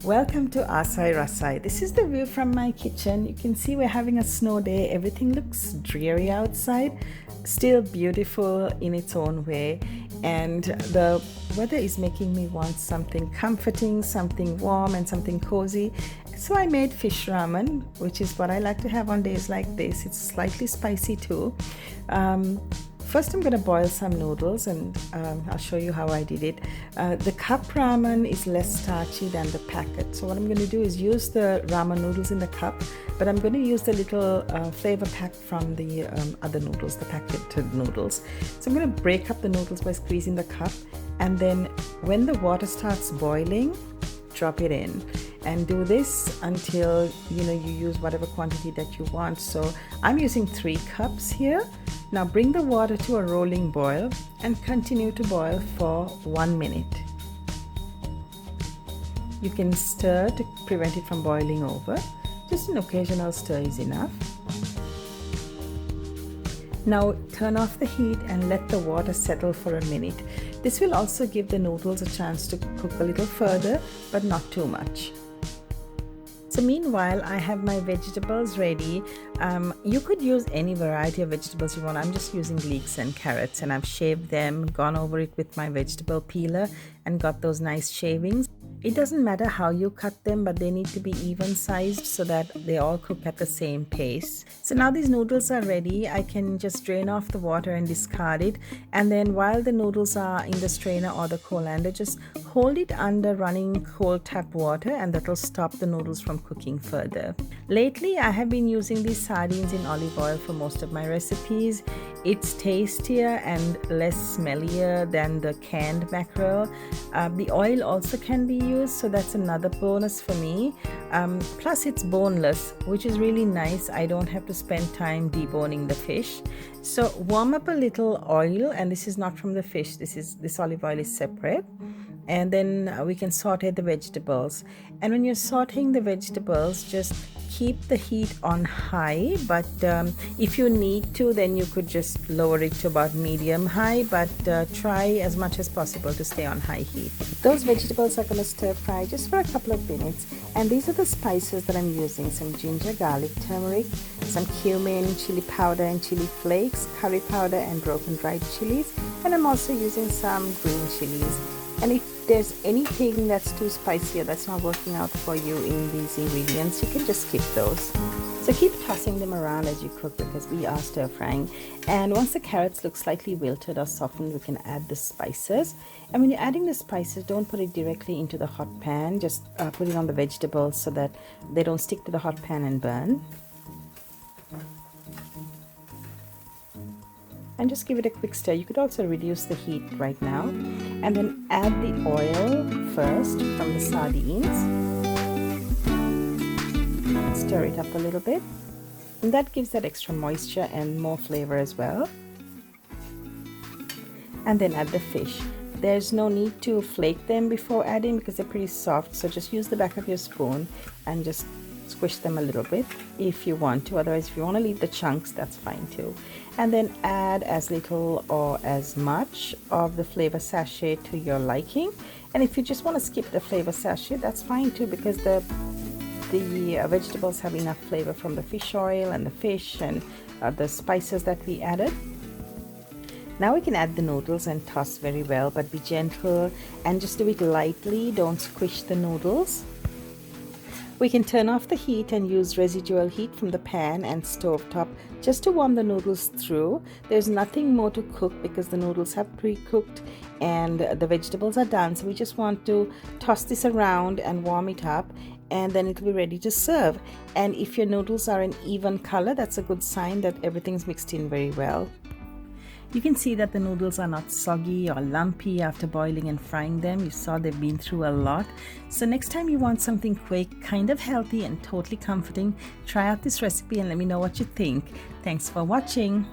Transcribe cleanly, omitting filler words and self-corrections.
Welcome to Aasai Rasai. This is the view from my kitchen. You can see we're having a snow day. Everything looks dreary outside, still beautiful in its own way. And the weather is making me want something comforting, something warm, and something cozy. So I made fish ramen, which is what I like to have on days like this. It's slightly spicy too. First, I'm going to boil some noodles, and I'll show you how I did it. The cup ramen is less starchy than the packet. So what I'm going to do is use the ramen noodles in the cup, but I'm going to use the little flavor pack from the other noodles, the packeted noodles. So I'm going to break up the noodles by squeezing the cup, and then when the water starts boiling, drop it in. And do this until you use whatever quantity that you want. So I'm using 3 cups here. Now bring the water to a rolling boil and continue to boil for 1 minute. You can stir to prevent it from boiling over. Just an occasional stir is enough. Now turn off the heat and let the water settle for a minute. This will also give the noodles a chance to cook a little further, but not too much. So meanwhile, I have my vegetables ready. You could use any variety of vegetables you want. I'm just using leeks and carrots, and I've shaved them, gone over it with my vegetable peeler, and got those nice shavings. It doesn't matter how you cut them, but they need to be even sized so that they all cook at the same pace. So now these noodles are ready. I can just drain off the water and discard it. And then while the noodles are in the strainer or the colander, just hold it under running cold tap water, and that will stop the noodles from cooking further. Lately, I have been using these sardines in olive oil for most of my recipes. It's tastier and less smellier than the canned mackerel. The oil also can be used, so that's another bonus for me. Plus it's boneless, which is really nice. I don't have to spend time deboning the fish. So warm up a little oil, and this is not from the fish. This olive oil is separate. And then we can saute the vegetables. And when you're sauteing the vegetables, just keep the heat on high, but if you need to, then you could just lower it to about medium high, but try as much as possible to stay on high heat. Those vegetables are going to stir fry just for a couple of minutes, and these are the spices that I'm using: some ginger, garlic, turmeric, some cumin, chili powder and chili flakes, curry powder and broken dried chilies, and I'm also using some green chilies. And if there's anything that's too spicy or that's not working out for you in these ingredients, you can just skip those. So keep tossing them around as you cook, because we are stir frying. And once the carrots look slightly wilted or softened, we can add the spices. And when you're adding the spices, don't put it directly into the hot pan. Just put it on the vegetables so that they don't stick to the hot pan and burn. And just give it a quick stir. You could also reduce the heat right now, and then add the oil first from the sardines. Stir it up a little bit, and that gives that extra moisture and more flavor as well. And then add the fish. There's no need to flake them before adding because they're pretty soft, so just use the back of your spoon and just squish them a little bit if you want to. Otherwise, if you want to leave the chunks, that's fine too. And then add as little or as much of the flavor sachet to your liking. And if you just want to skip the flavor sachet, that's fine too, because the vegetables have enough flavor from the fish oil and the fish and the spices that we added. Now we can add the noodles and toss very well, but be gentle and just do it lightly. Don't squish the noodles. We can turn off the heat and use residual heat from the pan and stove top just to warm the noodles through. There's nothing more to cook because the noodles have pre-cooked and the vegetables are done. So we just want to toss this around and warm it up, and then it will be ready to serve. And if your noodles are an even color, that's a good sign that everything's mixed in very well. You can see that the noodles are not soggy or lumpy after boiling and frying them. You saw they've been through a lot. So next time you want something quick, kind of healthy and totally comforting, try out this recipe and let me know what you think. Thanks for watching.